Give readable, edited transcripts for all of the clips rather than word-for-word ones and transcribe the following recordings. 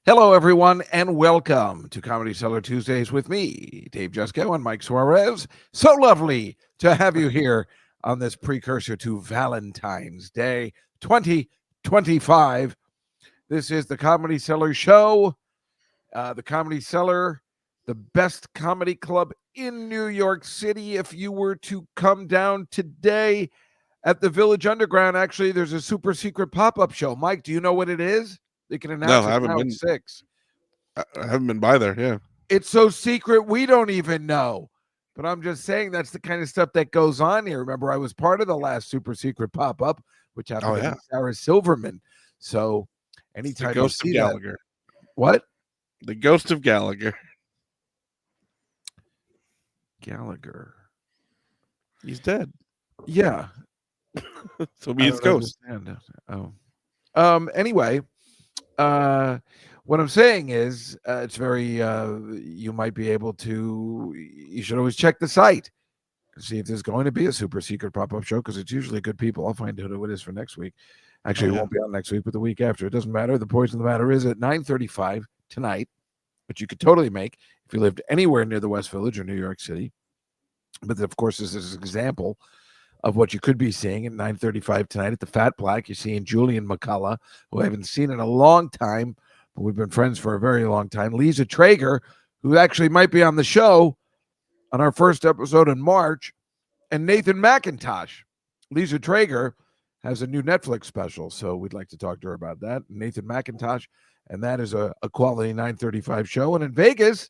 Hello, everyone, and welcome to Comedy Cellar Tuesdays with me, Dave Juskow and Mike Suarez. So lovely to have you here on this precursor to Valentine's Day 2025. This is the Comedy Cellar Show. The Comedy Cellar, the best comedy club in New York City. If you were to come down today at the Village Underground, actually, there's a super secret pop-up show. Mike, do you know what it is? They can No, announce I it haven't now at been. 6. I haven't been by there. Yeah. It's so secret we don't even know. But I'm just saying that's the kind of stuff that goes on here. Remember, I was part of the last super secret pop-up, which happened Oh to be yeah. Sarah Silverman. So It's the anytime you ghost of see that, Gallagher. what? The ghost of Gallagher. Gallagher. He's dead. Yeah. So I be his don't ghost. understand. Anyway, what I'm saying is it's very you might be able to you should always check the site and see if there's going to be a super secret pop-up show because it's usually good people. I'll find out who it is for next week. Actually, it Yeah. won't be on next week, but the week after. It doesn't matter. The point of the matter is at 9:35 tonight, which you could totally make if you lived anywhere near the West Village or New York City. But of course, this is an example of what you could be seeing at 9:35 tonight at the Fat Black. You're seeing Julian McCullough, who I haven't seen in a long time, but we've been friends for a very long time. Lisa Traeger, who actually might be on the show on our first episode in March, and Nathan McIntosh. Lisa Traeger has a new Netflix special, so we'd like to talk to her about that. Nathan McIntosh, and that is a quality 9:35 show. And in Vegas,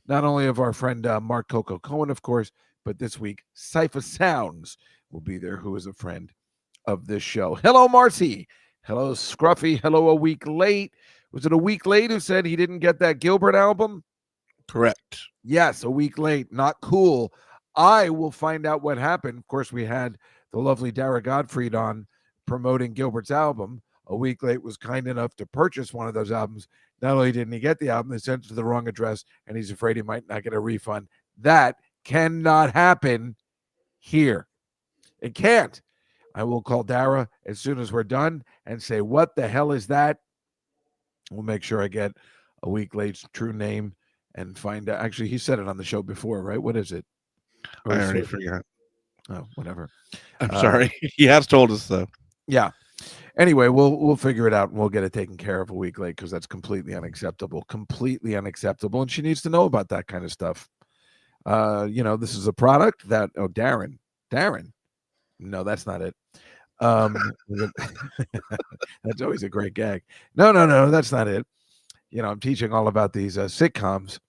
not only of our friend Mark Coco Cohen, of course, but this week, Cypher Sounds will be there, who is a friend of this show. Hello, Marcy. Hello, Scruffy. Hello, a week late. Was it a week late who said he didn't get that Gilbert album? Correct. Yes, a week late. Not cool. I will find out what happened. Of course, we had the lovely Dara Gottfried on promoting Gilbert's album. A week late was kind enough to purchase one of those albums. Not only didn't he get the album, they sent it to the wrong address, and he's afraid he might not get a refund. That cannot happen here. It can't. I will call Dara as soon as we're done and say, what the hell is that? We'll make sure I get a week late's true name and find out. Actually, he said it on the show before, right? What is it? I already forgot. Oh, whatever. I'm sorry. He has told us though. Yeah. Anyway, we'll figure it out and we'll get it taken care of a week late because that's completely unacceptable. Completely unacceptable. And she needs to know about that kind of stuff. This is a product that Darren. No, that's not it. That's always a great gag. No, that's not it. I'm teaching all about these sitcoms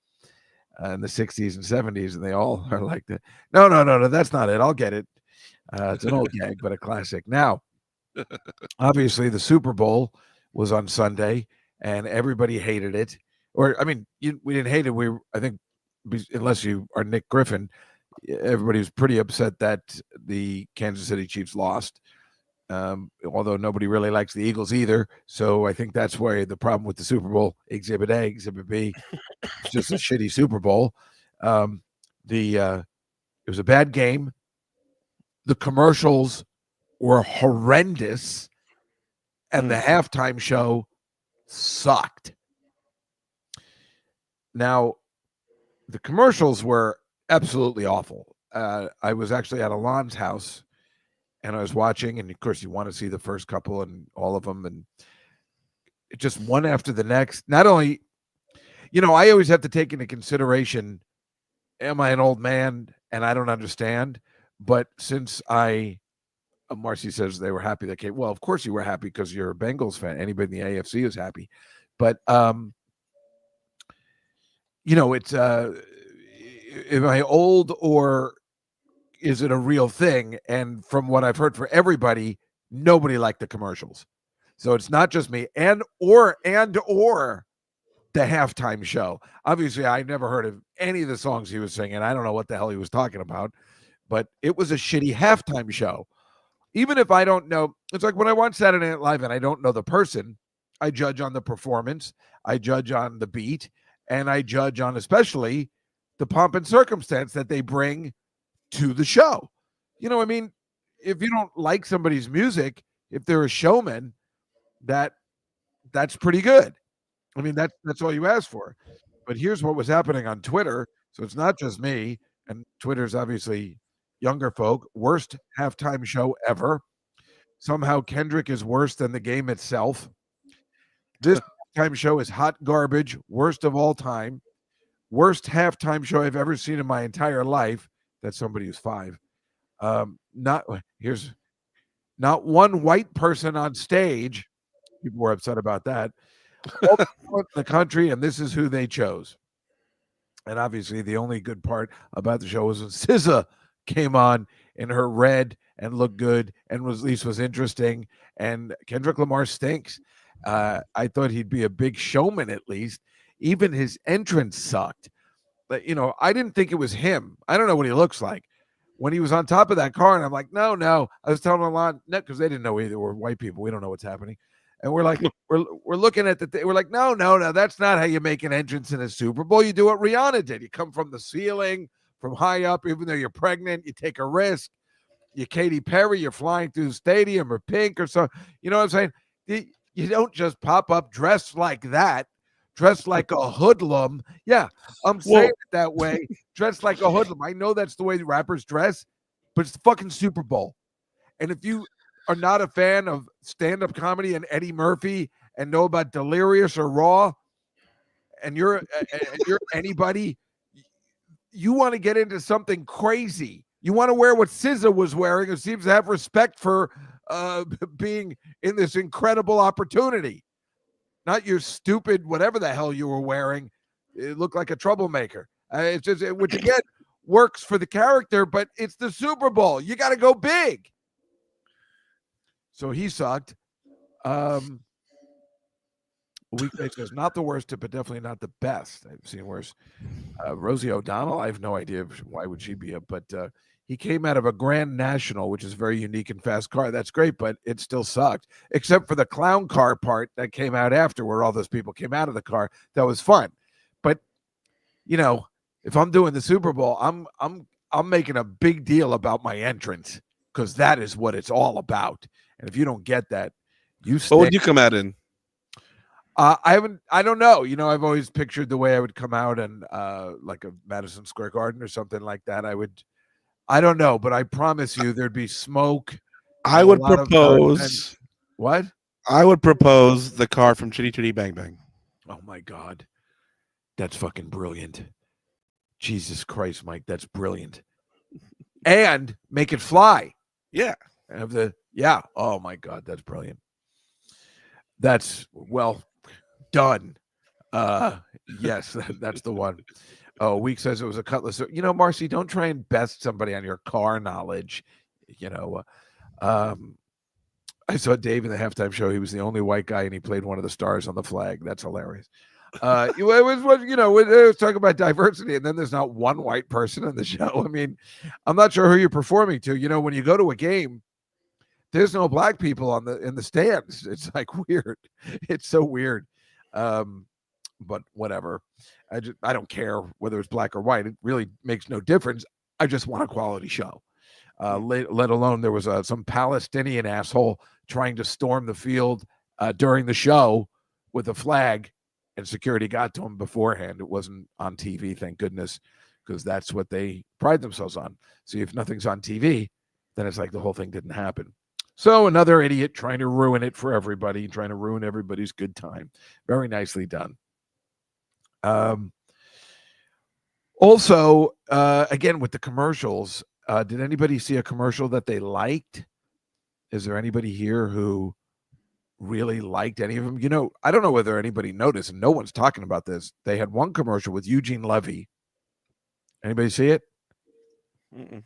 in the 60s and 70s, and they all are like that. No, that's not it. I'll get it. It's an old gag, but a classic. Now, obviously, the Super Bowl was on Sunday, and everybody hated it. Or, I mean, we didn't hate it. I think, unless you are Nick Griffin, everybody was pretty upset that the Kansas City Chiefs lost. Although nobody really likes the Eagles either. So I think that's why the problem with the Super Bowl, Exhibit A, Exhibit B, it's just a shitty Super Bowl. It was a bad game. The commercials were horrendous, and the halftime show sucked. Now, the commercials were absolutely awful. I was actually at Alon's house, and I was watching, and of course, you want to see the first couple and all of them, and it just one after the next. Not only, I always have to take into consideration, am I an old man and I don't understand? But since Marcy says they were happy that came. Well, of course you were happy because you're a Bengals fan. Anybody in the AFC is happy. But, it's, am I old or is it a real thing? And from what I've heard for everybody, nobody liked the commercials. So it's not just me or the halftime show. Obviously, I never heard of any of the songs he was singing. I don't know what the hell he was talking about, but it was a shitty halftime show. Even if I don't know, it's like when I watch Saturday Night Live and I don't know the person, I judge on the performance, I judge on the beat, and I judge on especially the pomp and circumstance that they bring to the show. I mean, if you don't like somebody's music, if they're a showman, that's pretty good. I mean, that's all you ask for. But here's what was happening on Twitter. So it's not just me, and Twitter's obviously younger folk. Worst halftime show ever. Somehow Kendrick is worse than the game itself. This halftime show is hot garbage. Worst of all time. Worst halftime show I've ever seen in my entire life. That's somebody who's 5. Not here's not one white person on stage. People were upset about that. All the country, and this is who they chose. And obviously, the only good part about the show was when SZA came on in her red and looked good and was at least was interesting. And Kendrick Lamar stinks. I thought he'd be a big showman at least. Even his entrance sucked. But I didn't think it was him. I don't know what he looks like. When he was on top of that car, and I'm like, no. I was telling a lot, because they didn't know either. We're white people. We don't know what's happening. And we're like, we're looking at we're like, no, that's not how you make an entrance in a Super Bowl. You do what Rihanna did. You come from the ceiling, from high up, even though you're pregnant, you take a risk. You Katy Perry, you're flying through the stadium, or Pink or so. You know what I'm saying? You don't just pop up dressed like that, dressed like a hoodlum. Yeah, I'm saying it that way, dressed like a hoodlum. I know that's the way the rappers dress, but it's the fucking Super Bowl. And if you are not a fan of stand-up comedy and Eddie Murphy and know about Delirious or Raw, and you're anybody, you want to get into something crazy. You want to wear what SZA was wearing, who seems to have respect for being in this incredible opportunity. Not your stupid whatever the hell you were wearing. It looked like a troublemaker. It's just, which again works for the character, but it's the Super Bowl. You got to go big. So he sucked. Weekdays was not the worst, but definitely not the best. I've seen worse. Rosie O'Donnell, I have no idea why would she be up, but he came out of a Grand National, which is a very unique and fast car. That's great, but it still sucked, except for the clown car part that came out after, where all those people came out of the car. That was fun. But if I'm doing the Super Bowl, I'm making a big deal about my entrance, because that is what it's all about. And if you don't get that, you stay. What would you come out in? I don't know. I've always pictured the way I would come out and like a Madison Square Garden or something like that. I don't know, but I promise you there'd be smoke. I would propose. What? I would propose the car from Chitty Chitty Bang Bang. Oh my God. That's fucking brilliant. Jesus Christ, Mike. That's brilliant. And make it fly. Yeah. Oh my God. That's brilliant. That's done. Yes, that's the one. Oh, Week says it was a Cutlass. Marcy, don't try and best somebody on your car knowledge. I saw Dave in the halftime show. He was the only white guy, and he played one of the stars on the flag. That's hilarious. It was talking about diversity, and then there's not one white person in the show. I mean, I'm not sure who you're performing to. When you go to a game, there's no black people in the stands. It's like weird. It's so weird. But whatever. I don't care whether it's black or white. It really makes no difference. I just want a quality show. Let alone there was some Palestinian asshole trying to storm the field during the show with a flag, and security got to him beforehand. It wasn't on TV, thank goodness, because that's what they pride themselves on. See, if nothing's on TV, then it's like the whole thing didn't happen. So another idiot trying to ruin it for everybody, trying to ruin everybody's good time. Very nicely done. Also, again, with the commercials, did anybody see a commercial that they liked? Is there anybody here who really liked any of them? I don't know whether anybody noticed, and no one's talking about this. They had one commercial with Eugene Levy. Anybody see it? Mm-mm.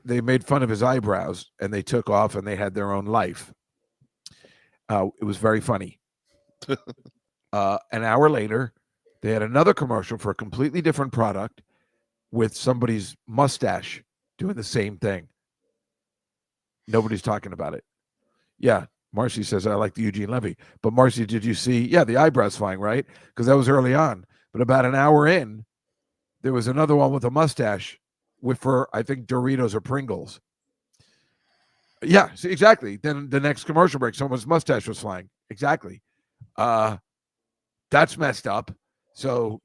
They made fun of his eyebrows, and they took off, and they had their own life. It was very funny. An hour later, they had another commercial for a completely different product with somebody's mustache doing the same thing. Nobody's talking about it. Yeah, Marcy says, I like the Eugene Levy. But Marcy, did you see? Yeah, the eyebrows fine, right? Because that was early on. But about an hour in, there was another one with a mustache for, I think, Doritos or Pringles. Yeah, exactly. Then the next commercial break, someone's mustache was flying. Exactly. That's messed up. So,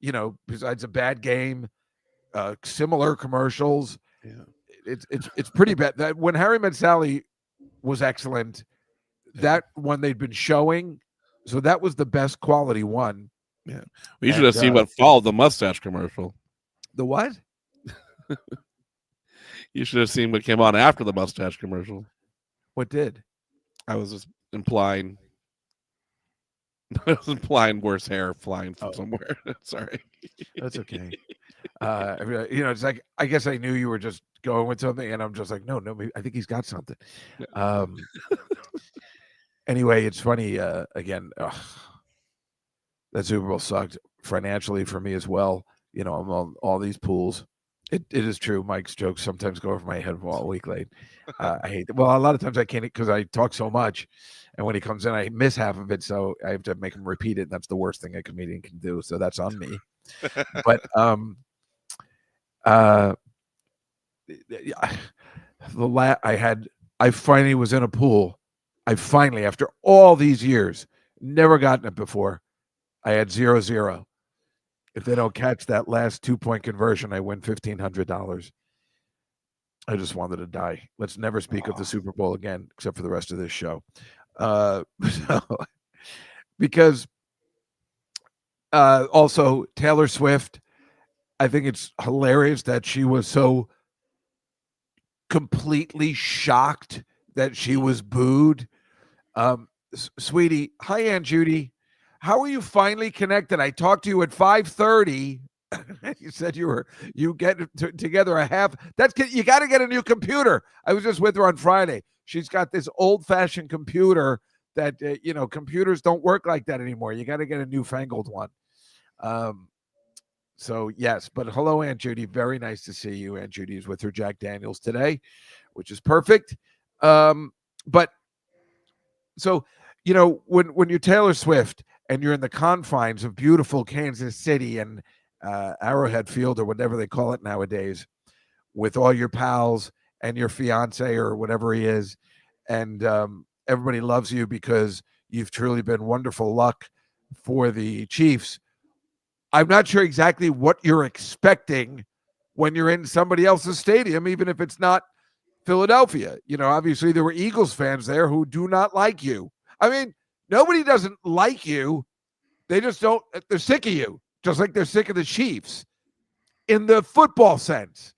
besides a bad game, similar commercials, Yeah. it's pretty bad. That when Harry Met Sally was excellent, that one they'd been showing, so that was the best quality one. Yeah. We should And have seen what followed the mustache commercial. the what? You should have seen what came on after the mustache commercial. What did? I was just implying. I was implying worse hair flying from somewhere. Sorry. That's okay. It's like I guess I knew you were just going with something, and I'm just like, no, I think he's got something. Anyway, it's funny. Again, that Super Bowl sucked financially for me as well. I'm on all these pools. It is true. Mike's jokes sometimes go over my head all week late. I hate it. Well, a lot of times I can't because I talk so much, and when he comes in, I miss half of it, so I have to make him repeat it. And that's the worst thing a comedian can do. So that's on me. But I finally was in a pool. I finally, after all these years, never gotten it before. I had 0-0. If they don't catch that last 2-point conversion, I win $1,500. I just wanted to die. Let's never speak of the Super Bowl again, except for the rest of this show. Because also Taylor Swift, I think it's hilarious that she was so completely shocked that she was booed. Sweetie, hi, Aunt Judy. How are you finally connected? I talked to you at 5:30. You said you get together a half. You got to get a new computer. I was just with her on Friday. She's got this old-fashioned computer that computers don't work like that anymore. You got to get a newfangled one. So yes, but hello, Aunt Judy. Very nice to see you. Aunt Judy is with her Jack Daniels today, which is perfect. But so when you're Taylor Swift and you're in the confines of beautiful Kansas City and Arrowhead Field or whatever they call it nowadays, with all your pals and your fiance or whatever he is, and everybody loves you because you've truly been wonderful luck for the Chiefs. I'm not sure exactly what you're expecting when you're in somebody else's stadium, even if it's not Philadelphia. Obviously there were Eagles fans there who do not like you. I mean, nobody doesn't like you. They just don't. They're sick of you, just like they're sick of the Chiefs. In the football sense,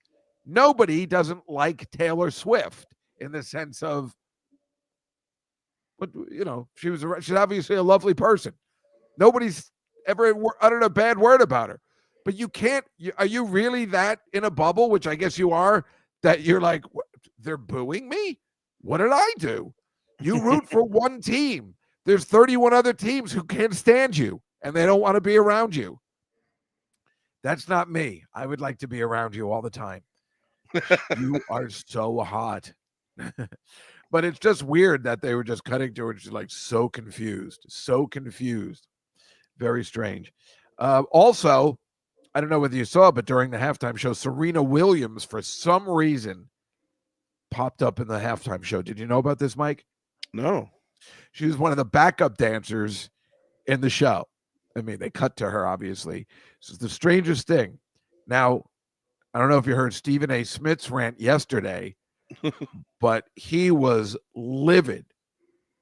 nobody doesn't like Taylor Swift in the sense of, but she's obviously a lovely person. Nobody's ever uttered a bad word about her. But you can't. Are you really that in a bubble, which I guess you are, that you're like, they're booing me? What did I do? You root for one team. There's 31 other teams who can't stand you, and they don't want to be around you. That's not me. I would like to be around you all the time. You are so hot. But it's just weird that they were just cutting to her, just like so confused. Very strange. Also, I don't know whether you saw, but during the halftime show, Serena Williams, for some reason, popped up in the halftime show. Did you know about this, Mike? No. She was one of the backup dancers in the show. I mean, they cut to her, obviously. This is the strangest thing. Now, I don't know if you heard Stephen A. Smith's rant yesterday, but he was livid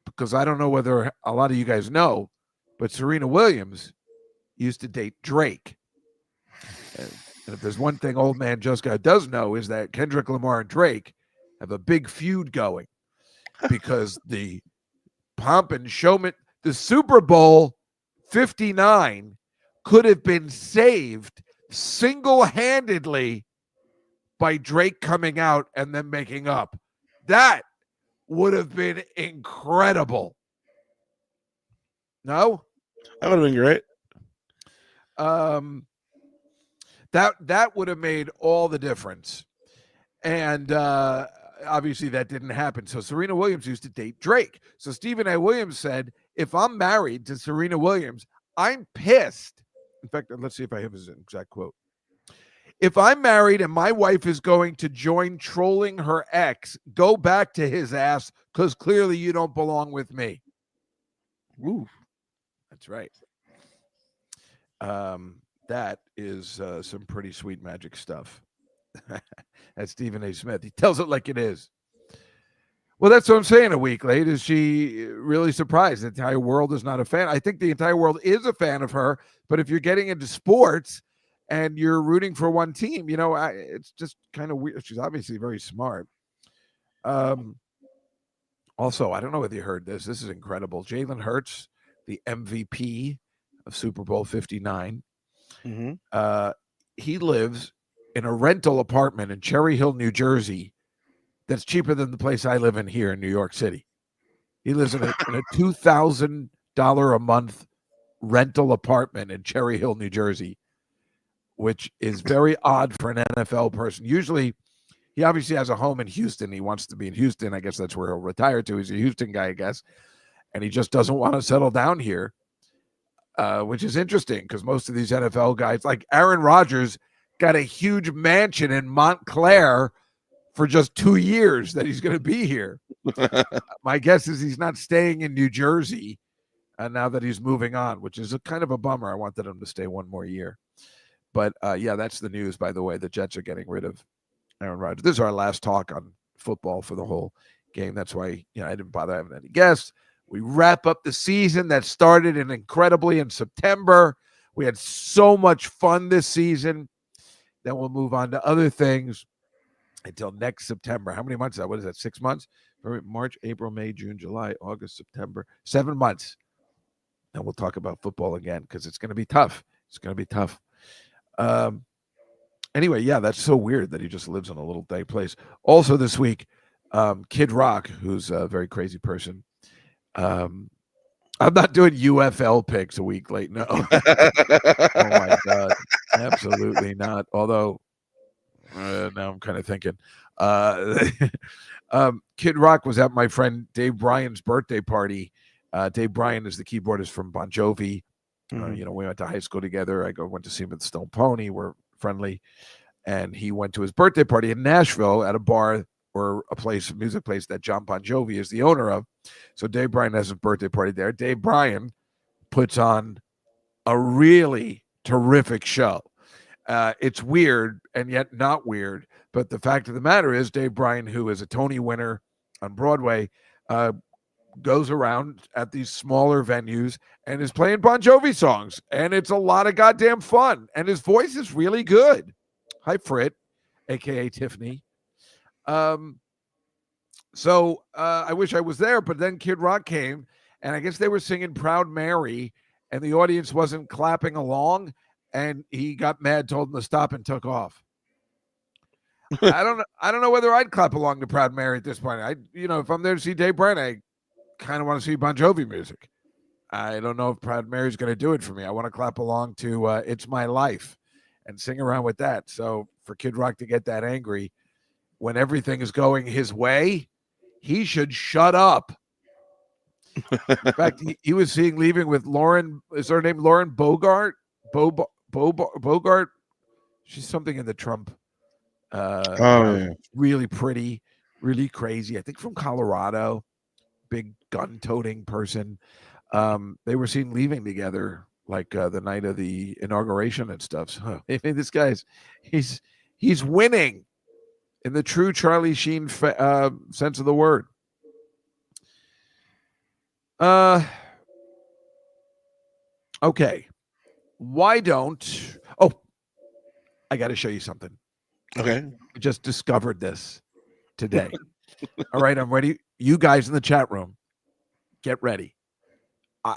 because I don't know whether a lot of you guys know, but Serena Williams used to date Drake. And if there's one thing old man Juskow does know is that Kendrick Lamar and Drake have a big feud going because the pomp and showman, the Super Bowl 59 could have been saved single-handedly by Drake coming out and then making up. That would have been incredible. No? That would have been great. That would have made all the difference. And obviously that didn't happen. So Serena Williams used to date Drake. So Stephen A. Williams said, if I'm married to Serena Williams, I'm pissed. In fact, let's see if I have his exact quote. If I'm married and my wife is going to join trolling her ex, go back to his ass because clearly you don't belong with me. Ooh. That's right. That is some pretty sweet magic stuff. That's Stephen A. Smith. He tells it like it is. Well, that's what I'm saying. A week late. Is she really surprised? The entire world is not a fan. I think the entire world is a fan of her. But if you're getting into sports and you're rooting for one team, it's just kind of weird. She's obviously very smart. Also, I don't know whether you heard this. This is incredible. Jalen Hurts, the MVP of Super Bowl 59. Mm-hmm. He lives in a rental apartment in Cherry Hill, New Jersey. That's cheaper than the place I live in here in New York City. He lives in a $2,000 a month rental apartment in Cherry Hill, New Jersey, which is very odd for an NFL person. Usually, he obviously has a home in Houston. He wants to be in Houston. I guess that's where he'll retire to. He's a Houston guy, I guess. And he just doesn't want to settle down here, which is interesting because most of these NFL guys, like Aaron Rodgers, got a huge mansion in Montclair for just 2 years that he's going to be here. My guess is he's not staying in New Jersey now that he's moving on, which is a kind of a bummer. I wanted him to stay one more year. But yeah, that's the news, by the way. The Jets are getting rid of Aaron Rodgers. This is our last talk on football for the whole game. That's why I didn't bother having any guests. We wrap up the season that started incredibly in September. We had so much fun this season. Then we'll move on to other things until next September. How many months is that? What is that? 6 months? March, April, May, June, July, August, September. 7 months. And we'll talk about football again because it's going to be tough. It's going to be tough. Anyway, yeah, that's so weird that he just lives in a little day place. Also this week, Kid Rock, who's a very crazy person. I'm not doing UFL picks a week late. No. Oh my God. Absolutely not. Although now I'm kind of thinking. Kid Rock was at my friend Dave Bryan's birthday party. Dave Bryan is the keyboardist from Bon Jovi. Mm-hmm. We went to high school together. I went to see him at the Stone Pony. We're friendly. And he went to his birthday party in Nashville at a bar or a music place that John Bon Jovi is the owner of. So Dave Bryan has his birthday party there. Dave Bryan puts on a really terrific show. It's weird and yet not weird. But the fact of the matter is Dave Bryan, who is a Tony winner on Broadway, goes around at these smaller venues and is playing Bon Jovi songs. And it's a lot of goddamn fun. And his voice is really good. Hi, Frit, a.k.a. Tiffany. So I wish I was there, but then Kid Rock came, and I guess they were singing Proud Mary, and the audience wasn't clapping along, and he got mad, told them to stop, and took off. I don't know whether I'd clap along to Proud Mary at this point. If I'm there to see Dave Bryan, I kind of want to see Bon Jovi music. I don't know if Proud Mary's going to do it for me. I want to clap along to It's My Life and sing around with that. So for Kid Rock to get that angry when everything is going his way, he should shut up. In fact, he was leaving with Lauren. Is her name Lauren Bogart? Bogart. She's something in the Trump. Yeah. Really pretty, really crazy. I think from Colorado. Big gun-toting person. They were seen leaving together like the night of the inauguration and stuff. So this guy's he's winning in the true Charlie Sheen sense of the word. Okay. Why don't? Oh, I got to show you something. Okay. I just discovered this today. All right, I'm ready. You guys in the chat room, get ready.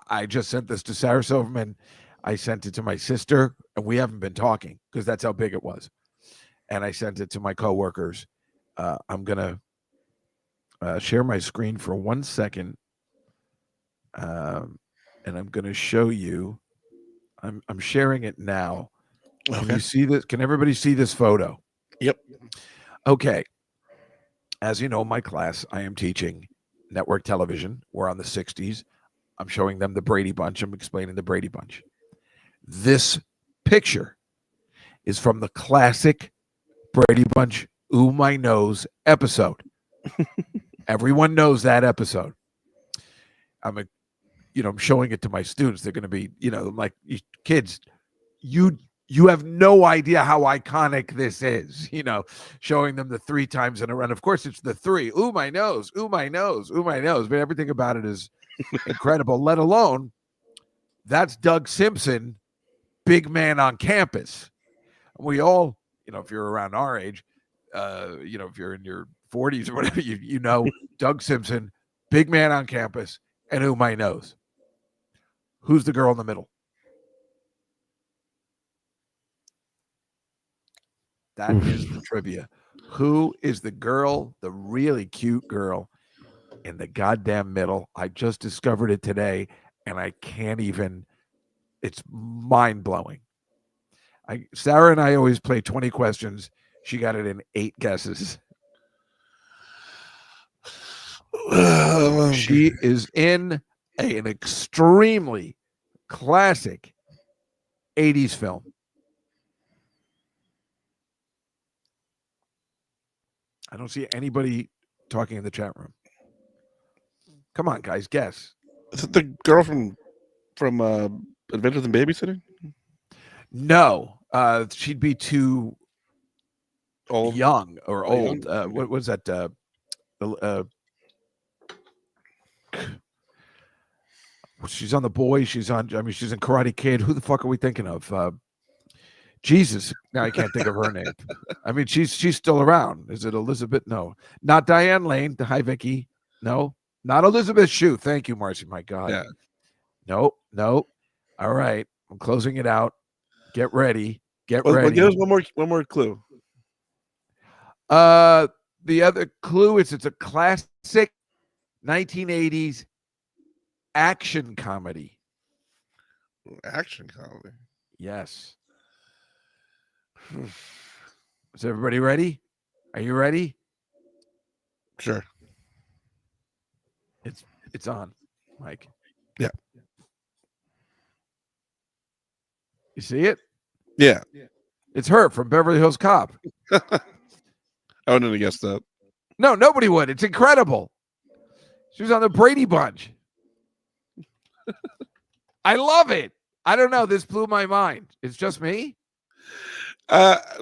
I just sent this to Sarah Silverman. I sent it to my sister, and we haven't been talking because that's how big it was. And I sent it to my coworkers. I'm going to share my screen for 1 second, and I'm going to show you. I'm sharing it now. Can you see this? Can everybody see this photo? Yep. Okay. As you know, my class, I am teaching network television. We're on the 60s. I'm showing them the Brady Bunch. I'm explaining the Brady Bunch. This picture is from the classic Brady Bunch Ooh My Nose episode. Everyone knows that episode. I'm showing it to my students. They're going to be, I'm like, kids, you have no idea how iconic this is, showing them the 3 times in a run. Of course, it's the 3. Ooh, my nose. Ooh, my nose. Ooh, my nose. But everything about it is incredible, let alone that's Doug Simpson, big man on campus. We all, if you're around our age, if you're in your 40s or whatever, you know Doug Simpson, big man on campus, and Ooh, my nose. Who's the girl in the middle? That is the trivia. Who is the girl, the really cute girl in the goddamn middle? I just discovered it today, and I can't even. It's mind-blowing. Sarah and I always play 20 questions. She got it in 8 guesses. She is in an extremely classic 80s film. I don't see anybody talking in the chat room. Come on, guys, guess. Is it the girl from Adventures in Babysitting? No, she'd be too Old, young or old. What was that? She's on The Boys. She's in Karate Kid. Who the fuck are we thinking of? Jesus, now I can't think of her name. I mean, she's still around. Is it Elizabeth? No, not Diane Lane. Hi, Vicky. No, not Elizabeth Shue. Thank you, Marcy. My God. Yeah. No. All right, I'm closing it out. Get ready. Get ready. Give us one more clue. The other clue is it's a classic 1980s action comedy. Action comedy. Yes. Is everybody ready? Are you ready? Sure. It's on, Mike. Yeah. You see it? Yeah. It's her from Beverly Hills Cop. I wouldn't have guessed that. No, nobody would. It's incredible. She was on the Brady Bunch. I love it. I don't know. This blew my mind. It's just me.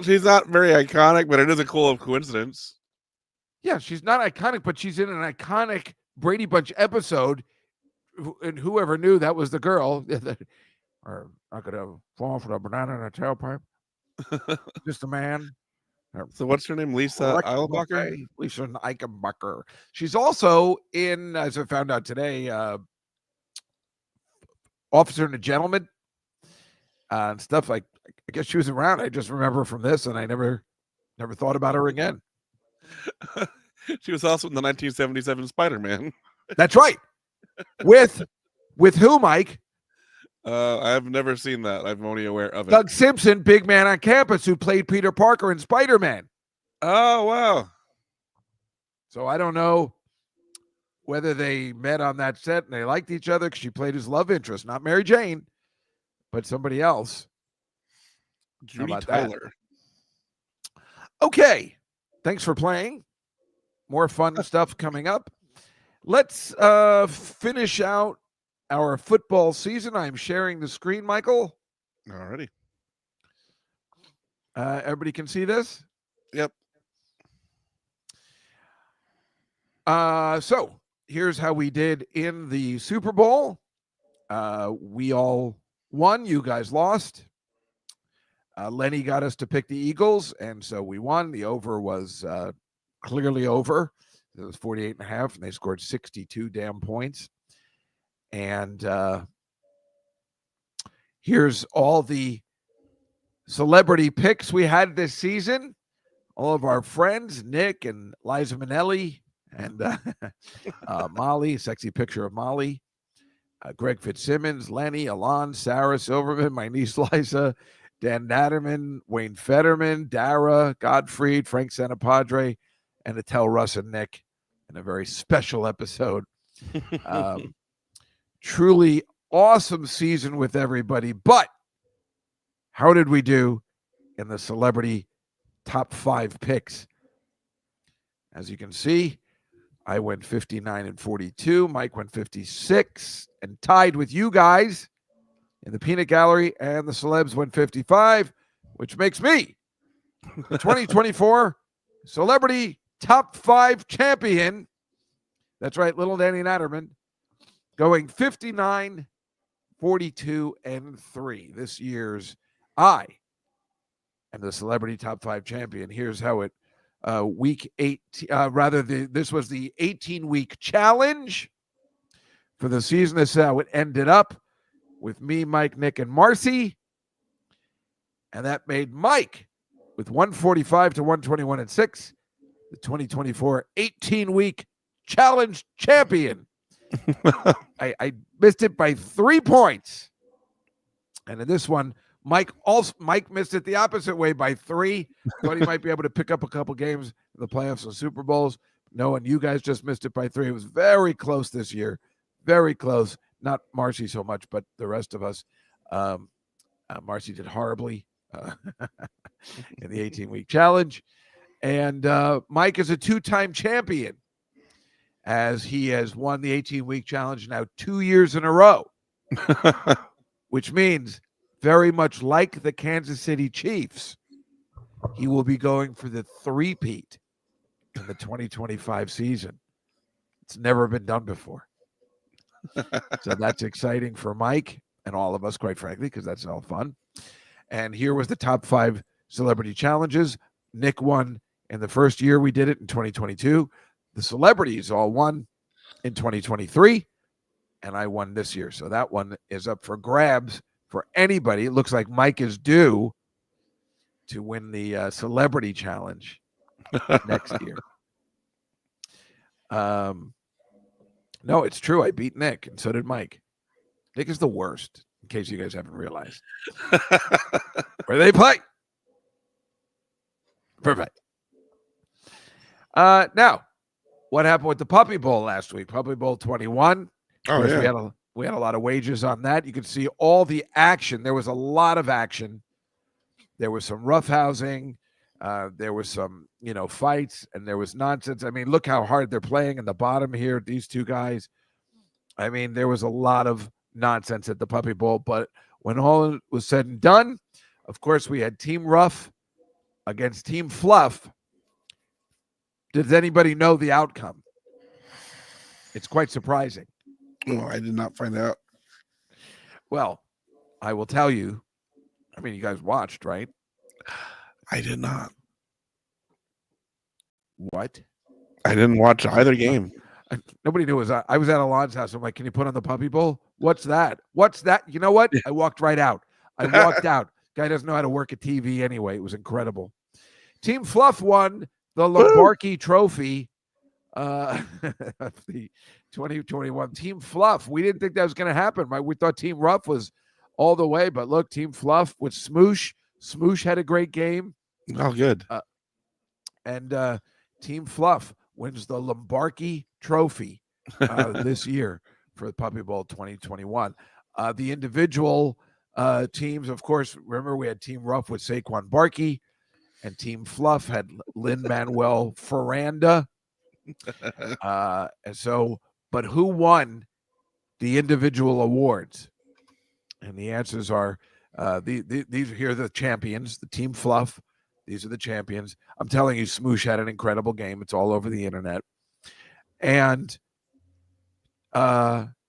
She's not very iconic, but it is a cool coincidence. Yeah, she's not iconic, but she's in an iconic Brady Bunch episode. And whoever knew that was the girl. Or I could have fallen for the banana in a tailpipe. Just a man. So what's her name? Lisa Eichenbacher? Lisa Eichenbacher. She's also in, as I found out today, Officer and a Gentleman and stuff. Like, I guess she was around. I just remember from this, and I never thought about her again. She was also in the 1977 Spider-Man. That's right. With who, Mike? I've never seen that. I'm only aware of it. Doug Simpson, big man on campus, who played Peter Parker in Spider-Man. Oh, wow. So I don't know whether they met on that set and they liked each other because she played his love interest, not Mary Jane, but somebody else. Judy Tyler. That? Okay. Thanks for playing. More fun stuff coming up. Let's finish out our football season. I'm sharing the screen, Michael. Alrighty. Everybody can see this? Yep. So here's how we did in the Super Bowl. We all won. You guys lost. Lenny got us to pick the Eagles, and so we won. The over was clearly over. It was 48.5, and they scored 62 damn points. And here's all the celebrity picks we had this season. All of our friends, Nick and Liza Minnelli and Molly, sexy picture of Molly, Greg Fitzsimmons, Lenny, Alon, Sarah Silverman, my niece Liza, Dan Natterman, Wayne Fetterman, Dara, Godfried, Frank Santapadre, and Attell Russ and Nick in a very special episode. Truly awesome season with everybody. But how did we do in the celebrity top 5 picks? As you can see, I went 59 and 42. Mike went 56 and tied with you guys in the peanut gallery, and the celebs went 55, which makes me the 2024 Celebrity Top 5 champion. That's right, little Danny Natterman, going 59, 42, and 3. This year's I am the Celebrity Top 5 champion. Here's how it week 8 this was the 18-week challenge for the season. This is how it ended up with me, Mike, Nick, and Marcy. And that made Mike with 145 to 121 and 6, the 2024 18-week challenge champion. I missed it by 3 points. And in this one, Mike missed it the opposite way by 3. Thought he might be able to pick up a couple games in the playoffs and Super Bowls. No, and you guys just missed it by 3. It was very close this year. Very close. Not Marcy so much, but the rest of us. Marcy did horribly in the 18-week challenge. And Mike is a 2-time champion, as he has won the 18-week challenge now 2 years in a row, which means very much like the Kansas City Chiefs, he will be going for the three-peat in the 2025 season. It's never been done before. So that's exciting for Mike and all of us, quite frankly, because that's all fun. And here was the top 5 celebrity challenges. Nick won in the first year we did it in 2022. The celebrities all won in 2023, and I won this year. So that one is up for grabs for anybody. It looks like Mike is due to win the celebrity challenge next year. No, it's true. I beat Nick, and so did Mike. Nick is the worst, in case you guys haven't realized. Where they play. Perfect. Now, what happened with the Puppy Bowl last week? Puppy Bowl 21. Oh, yeah. We had a lot of wagers on that. You could see all the action. There was a lot of action. There was some roughhousing. There was some, fights, and there was nonsense. I mean, look how hard they're playing in the bottom here, these two guys. I mean, there was a lot of nonsense at the Puppy Bowl, but when all was said and done, of course, we had Team Rough against Team Fluff. Does anybody know the outcome? It's quite surprising. Oh, I did not find out. Well, I will tell you. I mean, you guys watched, right? I did not. What? I didn't watch either game. Nobody knew it was. I was at Alon's house. I'm like, can you put on the Puppy Bowl? What's that? What's that? You know what? I walked right out. I walked out. Guy doesn't know how to work a TV anyway. It was incredible. Team Fluff won the Lombardi Trophy of the 2021. Team Fluff. We didn't think that was going to happen. Right? We thought Team Rough was all the way, but look, Team Fluff with Smoosh. Smoosh had a great game. Oh, good. And Team Fluff wins the Lombardi Trophy this year for the Puppy Bowl 2021. The individual teams, of course, remember we had Team Rough with Saquon Barkley, and Team Fluff had Lin-Manuel Ferranda. But who won the individual awards? And the answers are these here are the champions, the Team Fluff. These are the champions. I'm telling you, Smoosh had an incredible game. It's all over the internet. And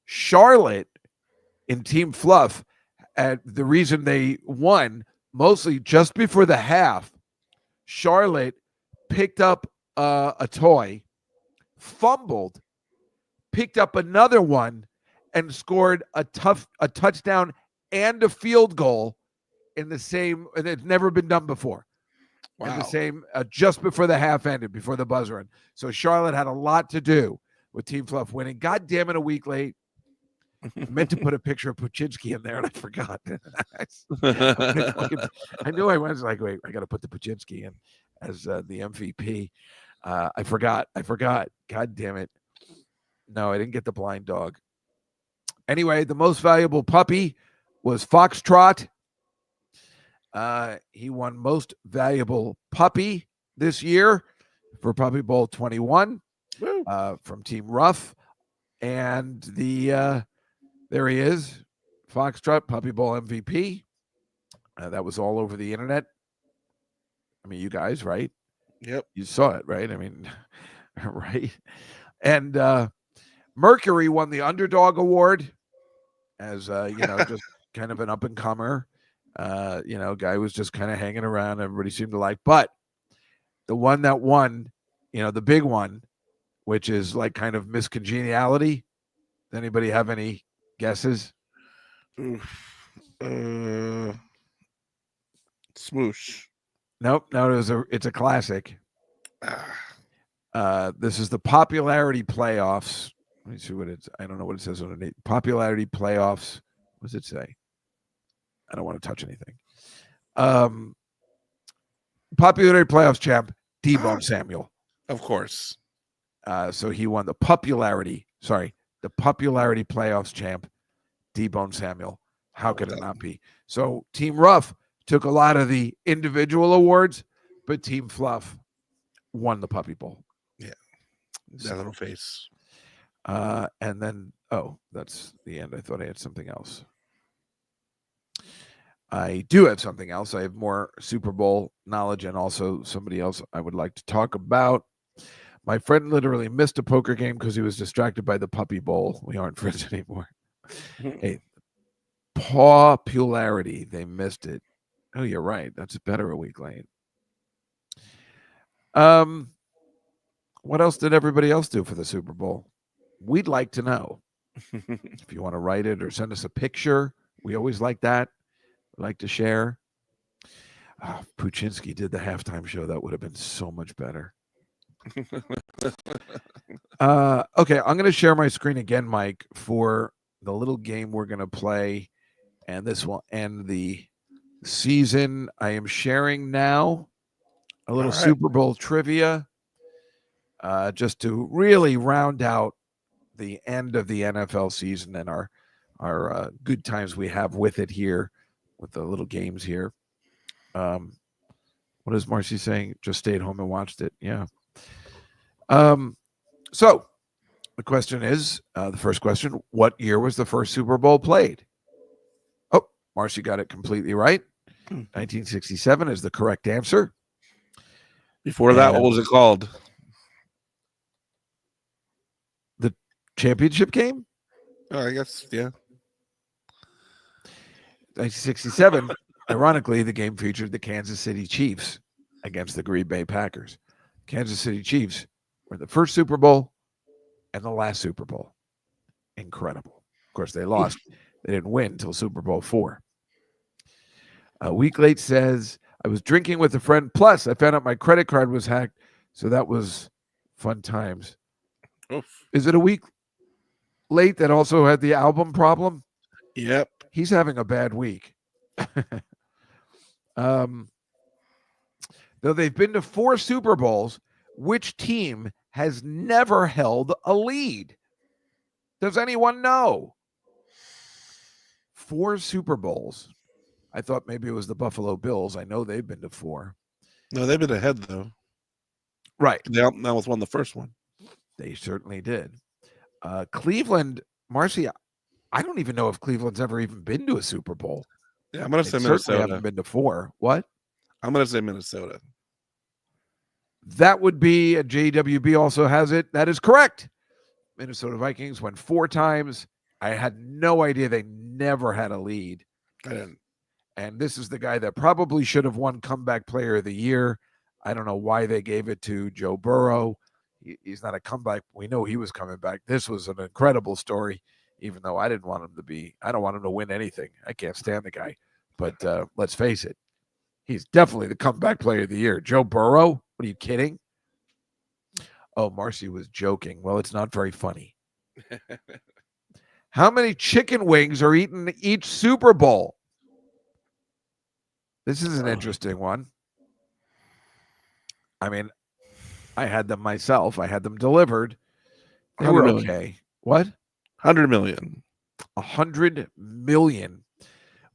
Charlotte in Team Fluff, the reason they won, mostly just before the half, Charlotte picked up a toy, fumbled, picked up another one, and scored a touchdown and a field goal in the same, and it's never been done before. Wow. In the same, just before the half ended, before the buzzer ended. So Charlotte had a lot to do with Team Fluff winning. God damn it, a week late. I meant to put a picture of Puczynski in there, and I forgot. I knew I was like, wait, I got to put the Puczynski in as the MVP. I forgot. God damn it. No, I didn't get the blind dog. Anyway, the most valuable puppy was Foxtrot. He won most valuable puppy this year for Puppy Bowl 21 from Team Rough. And there he is, Foxtrot Puppy Bowl MVP. That was all over the internet. I mean, you guys, right? Yep. You saw it, right? I mean, right? And Mercury won the Underdog Award as, just kind of an up-and-comer. Guy was just kind of hanging around. Everybody seemed to like. But the one that won, the big one, which is like kind of Miss Congeniality. Does anybody have any guesses? Smoosh. Nope. No, it's a classic. This is the popularity playoffs. Let me see what it's. I don't know what it says on it. Popularity playoffs. What does it say? I don't want to touch anything. Popularity playoffs champ, D-Bone Samuel. Of course. So he won the popularity playoffs champ, D-Bone Samuel. How could it not be? So Team Rough took a lot of the individual awards, but Team Fluff won the Puppy Bowl. Yeah. That little face. And then, that's the end. I thought I had something else. I do have something else. I have more Super Bowl knowledge and also somebody else I would like to talk about. My friend literally missed a poker game because he was distracted by the Puppy Bowl. We aren't friends anymore. Hey, popularity. They missed it. Oh, you're right. That's better a week late. What else did everybody else do for the Super Bowl? We'd like to know. If you want to write it or send us a picture, we always like that. We like to share. Puchinsky did the halftime show. That would have been so much better. Okay, I'm going to share my screen again, Mike, for the little game we're going to play, and this will end the season. I am sharing now a little Super Bowl trivia, just to really round out the end of the NFL season and our good times we have with it here, with the little games here. What is Marcy saying? Just stayed home and watched it. Yeah. So the question is, the first question, what year was the first Super Bowl played? Oh, Marcy got it completely right. 1967 is the correct answer. Before that, what was it called? The championship game? Oh, I guess, yeah. 1967, ironically, the game featured the Kansas City Chiefs against the Green Bay Packers. Kansas City Chiefs were the first Super Bowl and the last Super Bowl. Incredible. Of course, they lost. They didn't win until Super Bowl IV. A week late says, I was drinking with a friend. Plus, I found out my credit card was hacked. So that was fun times. Oof. Is it a week late that also had the album problem? Yep. He's having a bad week. Though they've been to 4 Super Bowls, which team has never held a lead? Does anyone know? 4 Super Bowls. I thought maybe it was the Buffalo Bills. I know they've been to 4. No, they've been ahead, though. Right. That was won the first one. They certainly did. Cleveland, Marcy, I don't even know if Cleveland's ever even been to a Super Bowl. Yeah, I'm going to say Minnesota. Minnesota. Haven't been to 4. What? I'm going to say Minnesota. That would be a JWB also has it. That is correct. Minnesota Vikings went 4 times. I had no idea they never had a lead. I didn't. And this is the guy that probably should have won Comeback Player of the Year. I don't know why they gave it to Joe Burrow. He's not a comeback. We know he was coming back. This was an incredible story, even though I didn't want him to be. I don't want him to win anything. I can't stand the guy. But let's face it. He's definitely the Comeback Player of the Year. Joe Burrow? What are you kidding? Oh, Marcy was joking. Well, it's not very funny. How many chicken wings are eaten each Super Bowl? This is an interesting one. I mean, I had them myself. I had them delivered. They were okay. What? 100 million. 100 million.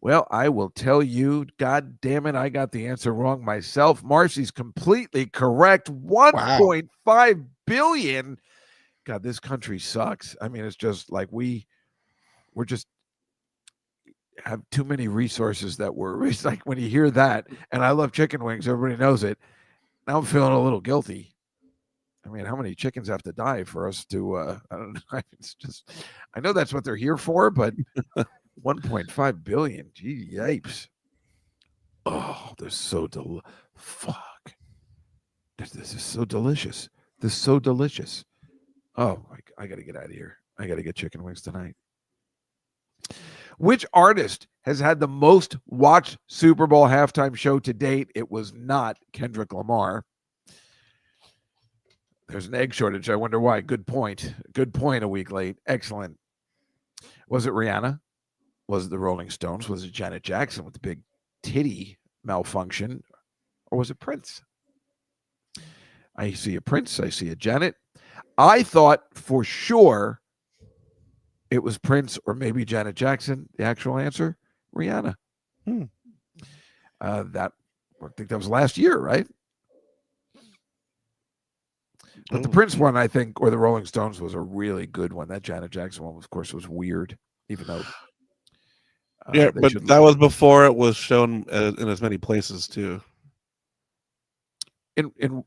Well, I will tell you, God damn it, I got the answer wrong myself. Marcy's completely correct. 1.5 billion. God, this country sucks. I mean, it's just like we're just, have too many resources that were. It's like when you hear that, and I love chicken wings. Everybody knows it. Now I'm feeling a little guilty. I mean, how many chickens have to die for us to? I don't know. It's just, I know that's what they're here for, but 1.5 billion. Gee, yipes! Oh, they're so fuck. This is so delicious. This is so delicious. Oh, I got to get out of here. I got to get chicken wings tonight. Which artist has had the most watched Super Bowl halftime show to date? It was not Kendrick Lamar. There's an egg shortage. I wonder why. Good point. Good point. A week late. Excellent. Was it Rihanna? Was it the Rolling Stones? Was it Janet Jackson with the big titty malfunction? Or was it Prince? I see a Prince. I see a Janet. I thought for sure it was Prince or maybe Janet Jackson. The actual answer, Rihanna. That I think that was last year, right? But the Prince one, I think, or the Rolling Stones was a really good one. That Janet Jackson one, of course, was weird, even though. Yeah, but that was before it was shown in as many places too. In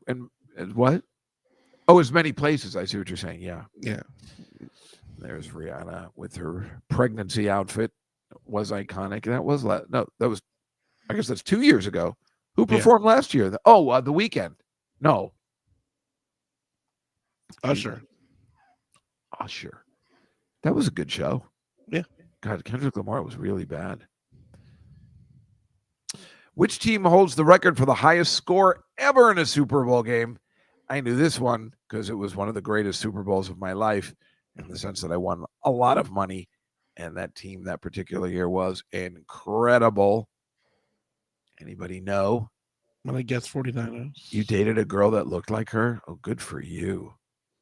what? Oh, as many places. I see what you're saying. Yeah. Yeah. There's Rihanna with her pregnancy outfit. Was iconic. That was no. That was. I guess that's 2 years ago. Who performed last year? The Weeknd. No. Usher. That was a good show. Yeah. God, Kendrick Lamar was really bad. Which team holds the record for the highest score ever in a Super Bowl game? I knew this one because it was one of the greatest Super Bowls of my life in the sense that I won a lot of money. And that team that particular year was incredible. Anybody know? Well, I guess 49ers. You dated a girl that looked like her? Oh, good for you.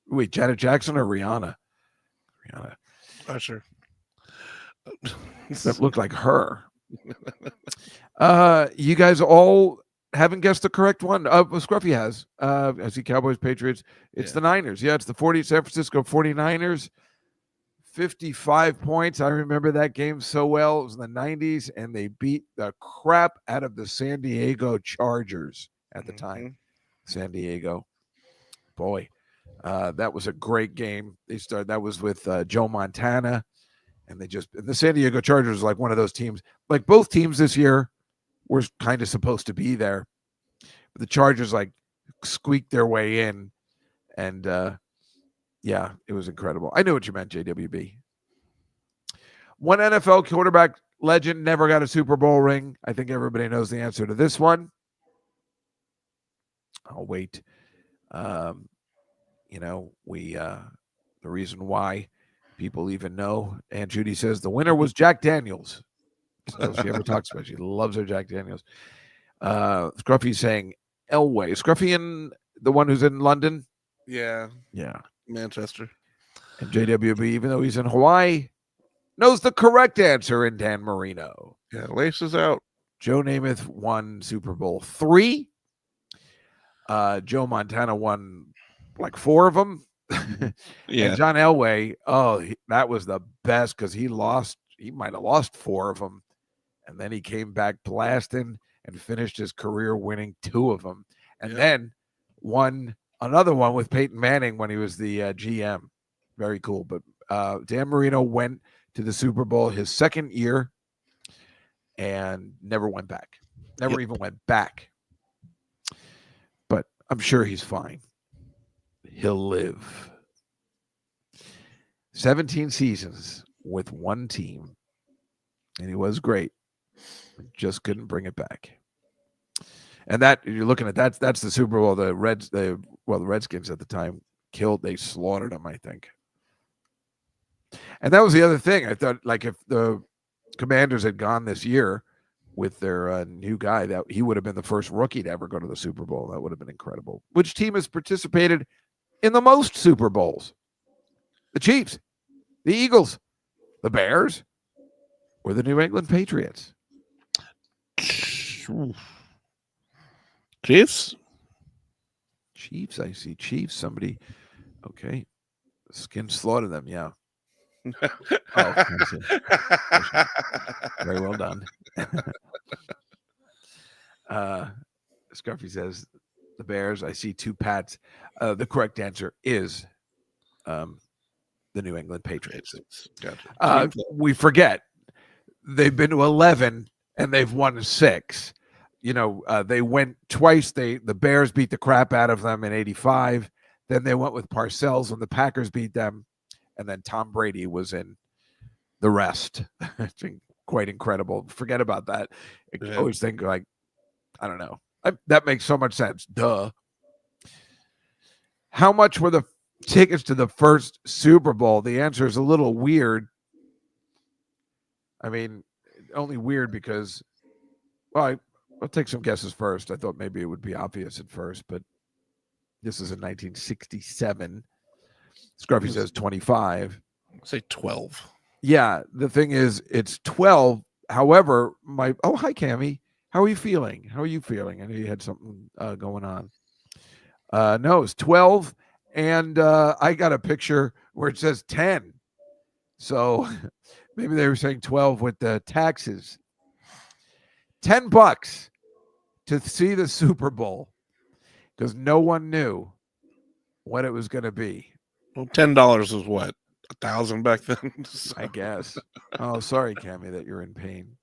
Wait, Janet Jackson or Rihanna? Rihanna. Usher. That looked like her. You guys all haven't guessed the correct one. Scruffy has. I see Cowboys, Patriots. It's the Niners. Yeah, it's the San Francisco 49ers. 55 points. I remember that game so well. It was in the 90s, and they beat the crap out of the San Diego Chargers at the time. San Diego. Boy, that was a great game. That was with Joe Montana, and the San Diego Chargers was like one of those teams. Like both teams this year were kind of supposed to be there, but the Chargers like squeaked their way in, and yeah, it was incredible. I knew what you meant, JWB. One NFL quarterback legend never got a Super Bowl ring. I think everybody knows the answer to this one. I'll wait. The reason why people even know, Aunt Judy says the winner was Jack Daniels. So she ever talks about it. She loves her Jack Daniels. Scruffy's saying Elway. Scruffy in the one who's in London? Yeah. Yeah. Manchester. And JWB, even though he's in Hawaii, knows the correct answer in Dan Marino. Yeah, laces out. Joe Namath won Super Bowl III. Joe Montana won like 4 of them. Yeah. And John Elway, that was the best because he might have lost 4 of them. And then he came back blasting and finished his career winning 2 of them. And then won another one with Peyton Manning when he was the GM. Very cool. But Dan Marino went to the Super Bowl his second year and never went back. Never even went back. But I'm sure he's fine. He'll live. 17 seasons with one team. And he was great. Just couldn't bring it back. And that you're looking at that's the Super Bowl. The Redskins at the time they slaughtered them, I think. And that was the other thing. I thought, like, if the Commanders had gone this year with their new guy, that he would have been the first rookie to ever go to the Super Bowl. That would have been incredible. Which team has participated in the most Super Bowls? The Chiefs, the Eagles, the Bears, or the New England Patriots? Chiefs. I see Chiefs. Somebody. Okay. Skin slaughtered them. Yeah. Oh, I see. Very well done. Scruffy says the Bears. I see two Pats. The correct answer is the New England Patriots. Gotcha. We forget they've been to 11 and they've won 6. They went twice. The Bears beat the crap out of them in '85. Then they went with Parcells when the Packers beat them, and then Tom Brady was in the rest. It's quite incredible. Forget about that. I always think like, I don't know. That makes so much sense. Duh. How much were the tickets to the first Super Bowl? The answer is a little weird. I mean, only weird because, well, I'll take some guesses first. I thought maybe it would be obvious at first, but this is in 1967. Scruffy says 25. I'll say 12. Yeah, the thing is, it's 12. However, hi, Cammie. How are you feeling? I know you had something going on. No, it's 12. And I got a picture where it says 10. So maybe they were saying 12 with the taxes. $10 to see the Super Bowl because no one knew what it was going to be. Well, $10 was what? 1,000 back then? So. I guess. Oh, sorry, Cammie, that you're in pain.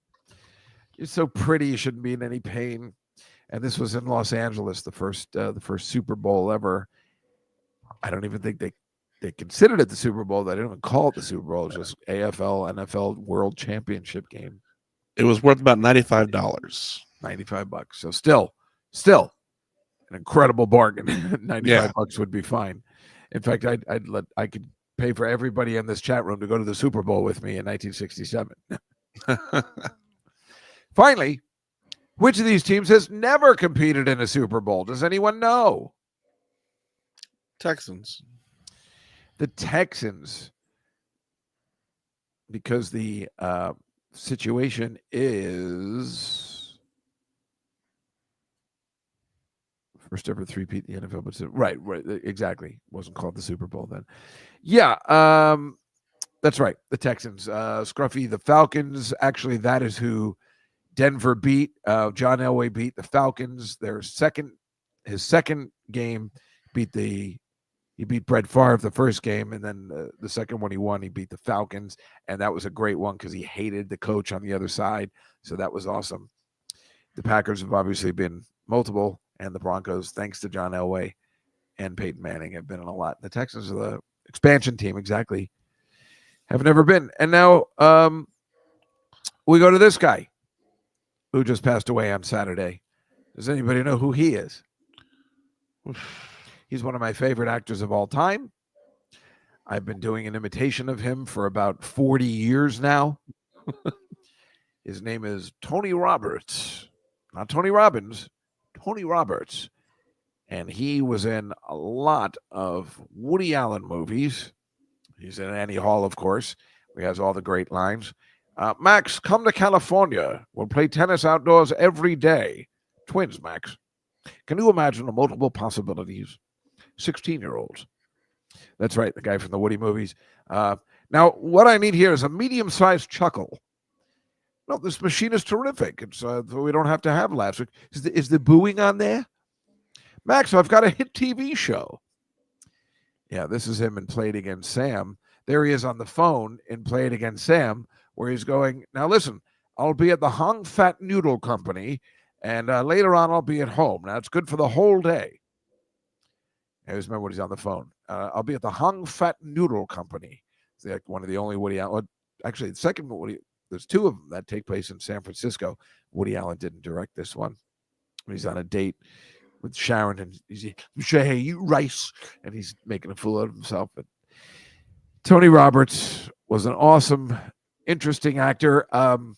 You're so pretty, you shouldn't be in any pain. And this was in Los Angeles, the first Super Bowl ever. I don't even think they considered it the Super Bowl. They didn't even call it the Super Bowl. It was just AFL, NFL World Championship game. It was worth about $95. $95. So still an incredible bargain. $95 would be fine. In fact, I could pay for everybody in this chat room to go to the Super Bowl with me in 1967. Finally, which of these teams has never competed in a Super Bowl? Does anyone know? Texans. The Texans, because the situation is first ever three-peat in the NFL, but right, exactly. Wasn't called the Super Bowl then. Yeah, that's right. The Texans, Scruffy, the Falcons. Actually, that is who Denver beat. John Elway beat the Falcons. His second game he beat Brett Favre the first game, and then the second one he won, he beat the Falcons, and that was a great one because he hated the coach on the other side, so that was awesome. The Packers have obviously been multiple, and the Broncos, thanks to John Elway and Peyton Manning, have been in a lot. The Texans are the expansion team, exactly. Have never been. And now we go to this guy who just passed away on Saturday. Does anybody know who he is? He's one of my favorite actors of all time. I've been doing an imitation of him for about 40 years now. His name is Tony Roberts. Not Tony Robbins, Tony Roberts. And he was in a lot of Woody Allen movies. He's in Annie Hall, of course, where he has all the great lines. Max, come to California. We'll play tennis outdoors every day. Twins, Max. Can you imagine the multiple possibilities? 16-year-olds. That's right, the guy from the Woody movies. Now, what I need here is a medium-sized chuckle. No, this machine is terrific. It's we don't have to have laughs. Is the booing on there? Max, I've got a hit TV show. Yeah, this is him in Play It Again, Sam. There he is on the phone in Play It Again, Sam, where he's going, now listen, I'll be at the Hong Fat Noodle Company, and later on I'll be at home. Now, it's good for the whole day. I always remember when he's on the phone. I'll be at the Hong Fat Noodle Company. It's like one of the only Woody Allen. Actually, the second Woody, there's two of them that take place in San Francisco. Woody Allen didn't direct this one. He's on a date with Sharon, and he's hey, you rice, and he's making a fool out of himself. But Tony Roberts was an awesome, interesting actor. I've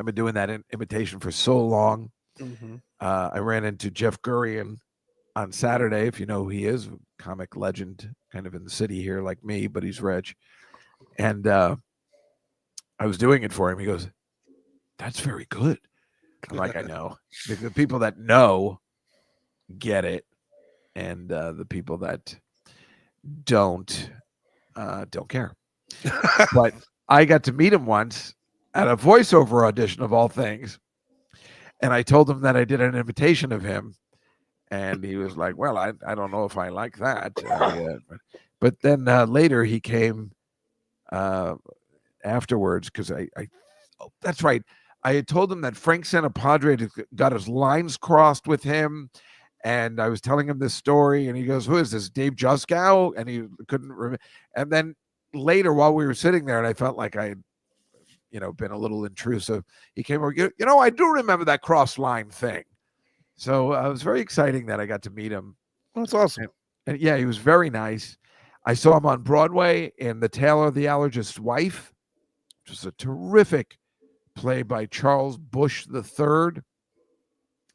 been doing that imitation for so long. Mm-hmm. I ran into Jeff Gurian on Saturday, if you know who he is, comic legend, kind of in the city here like me, but he's rich. And I was doing it for him. He goes, that's very good. I'm like, I know. The people that know get it, and the people that don't care. But I got to meet him once at a voiceover audition of all things. And I told him that I did an imitation of him. And he was like, well, I don't know if I like that. But then later he came afterwards because that's right. I had told him that Frank Santapadre got his lines crossed with him. And I was telling him this story. And he goes, who is this, Dave Juskow? And he couldn't remember. And then later, while we were sitting there, and I felt like I had, been a little intrusive, he came over, I do remember that cross line thing. So it was very exciting that I got to meet him. That's awesome. And yeah, he was very nice. I saw him on Broadway in The Tailor of the Allergist's Wife, which was a terrific play by Charles Bush III.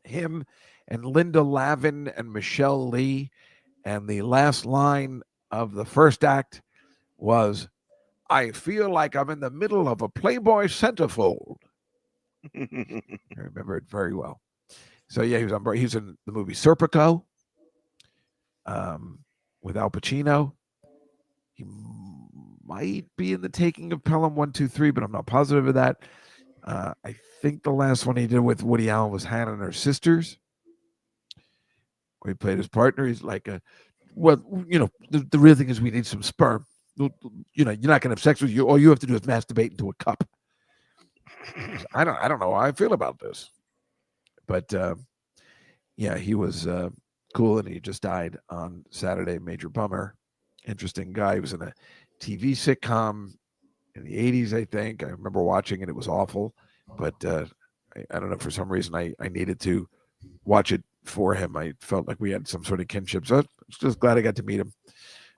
Him and Linda Lavin and Michelle Lee. And the last line of the first act was, I feel like I'm in the middle of a Playboy centerfold. I remember it very well. So yeah, he was in the movie Serpico with Al Pacino. He might be in The Taking of Pelham 1, 2, 3, but I'm not positive of that. I think the last one he did with Woody Allen was Hannah and Her Sisters, where he played his partner. He's like the real thing is we need some sperm. You're not going to have sex with you. All you have to do is masturbate into a cup. I don't know how I feel about this. But yeah, he was cool, and he just died on Saturday. Major bummer. Interesting guy. He was in a TV sitcom in the 80s, I think. I remember watching it. It was awful. But I don't know, for some reason I needed to watch it for him. I felt like we had some sort of kinship. So I was just glad I got to meet him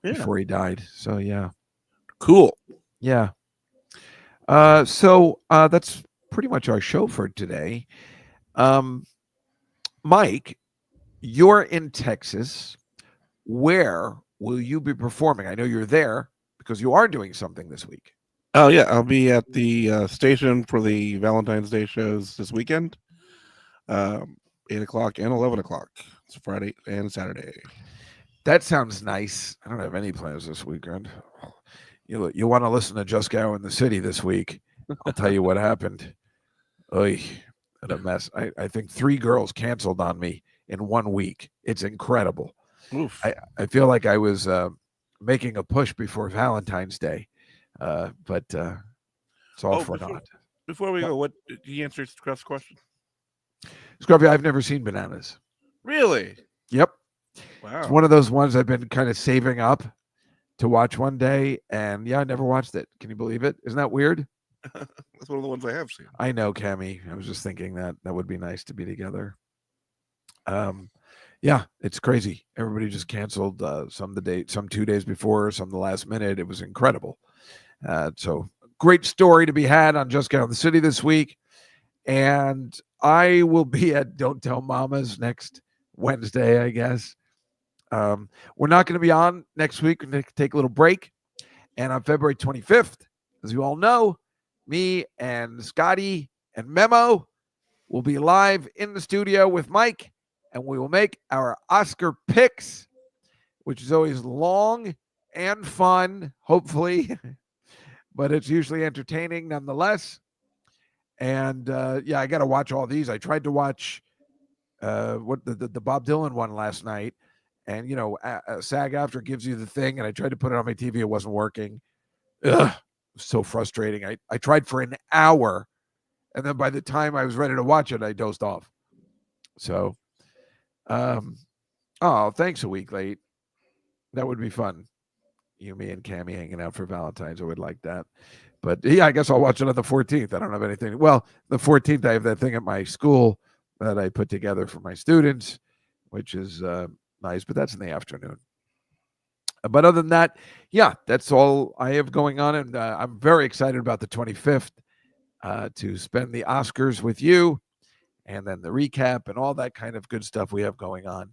before he died. So, yeah. Cool. Yeah. So that's pretty much our show for today. Mike, you're in Texas. Where will you be performing? I know you're there because you are doing something this week. Oh, yeah. I'll be at the station for the Valentine's Day shows this weekend, 8 o'clock and 11 o'clock. It's Friday and Saturday. That sounds nice. I don't have any plans this weekend. You want to listen to Juskow in the City this week? I'll tell you what happened. Oy, what a mess. I think 3 girls canceled on me in 1 week. It's incredible. Oof. I feel like I was making a push before Valentine's Day, but it's all for naught. Before we go, what did you answer Scruff's question? Scruffy, I've never seen Bananas. Really? Yep. Wow. It's one of those ones I've been kind of saving up to watch one day, and yeah, I never watched it. Can you believe it? Isn't that weird? That's one of the ones I have seen. I know, Cammie. I was just thinking that would be nice to be together. Yeah, it's crazy. Everybody just canceled some 2 days before, some the last minute. It was incredible. So great story to be had on Juskow in the City this week. And I will be at Don't Tell Mamas next Wednesday, I guess. We're not going to be on next week. We're going to take a little break. And on February 25th, as you all know, me and Scotty and Memo will be live in the studio with Mike, and we will make our Oscar picks, which is always long and fun, hopefully, but it's usually entertaining nonetheless. And yeah, I got to watch all these. I tried to watch the Bob Dylan one last night, and SAG-AFTRA gives you the thing, and I tried to put it on my TV. It wasn't working. Ugh, so frustrating. I tried for an hour, and then by the time I was ready to watch it, I dozed off. So, thanks a week late. That would be fun. You, me, and Cammie hanging out for Valentine's. I would like that. But yeah, I guess I'll watch it on the 14th. I don't have anything. Well, the 14th, I have that thing at my school that I put together for my students, which is nice, but that's in the afternoon. But other than that, yeah, that's all I have going on. And I'm very excited about the 25th to spend the Oscars with you, and then the recap and all that kind of good stuff we have going on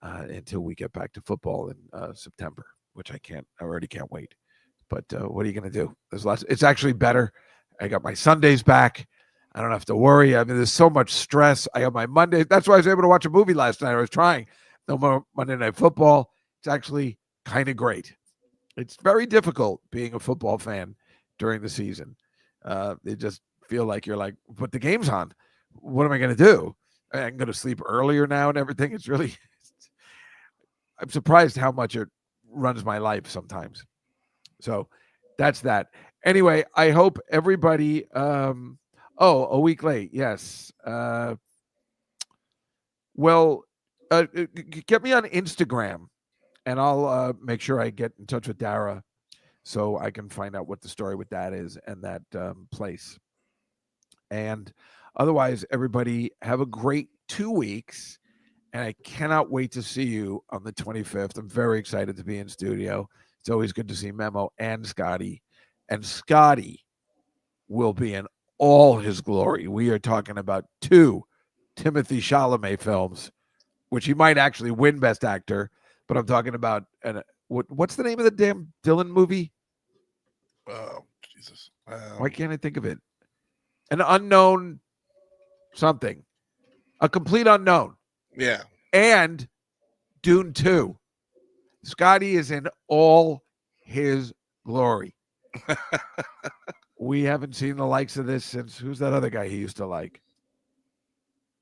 until we get back to football in September, which I already can't wait. But what are you going to do? There's lots. It's actually better. I got my Sundays back. I don't have to worry. I mean, there's so much stress. I got my Mondays. That's why I was able to watch a movie last night. I was trying. No more Monday Night Football. It's actually kind of great. It's very difficult being a football fan during the season. They just feel like you're like, but the game's on. What am I going to do? I can go to sleep earlier now and everything. It's really, I'm surprised how much it runs my life sometimes. So that's that. Anyway, I hope everybody. A week late. Yes. Well, get me on Instagram, and I'll make sure I get in touch with Dara so I can find out what the story with that is and that place. And otherwise, everybody have a great 2 weeks. And I cannot wait to see you on the 25th. I'm very excited to be in studio. It's always good to see Memo and Scotty. And Scotty will be in all his glory. We are talking about 2 Timothy Chalamet films, which he might actually win Best Actor. But I'm talking about what's the name of the damn Dylan movie? Oh, Jesus. Why can't I think of it? An unknown something. A complete unknown. Yeah. And Dune 2. Scotty is in all his glory. We haven't seen the likes of this since who's that other guy he used to like?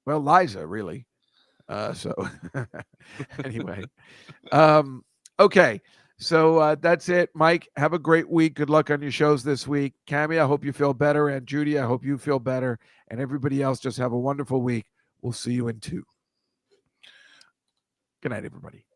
Well, Liza, really. So anyway. Okay. So that's it. Mike, have a great week. Good luck on your shows this week. Cammie, I hope you feel better. And Judy, I hope you feel better. And everybody else, just have a wonderful week. We'll see you in 2. Good night, everybody.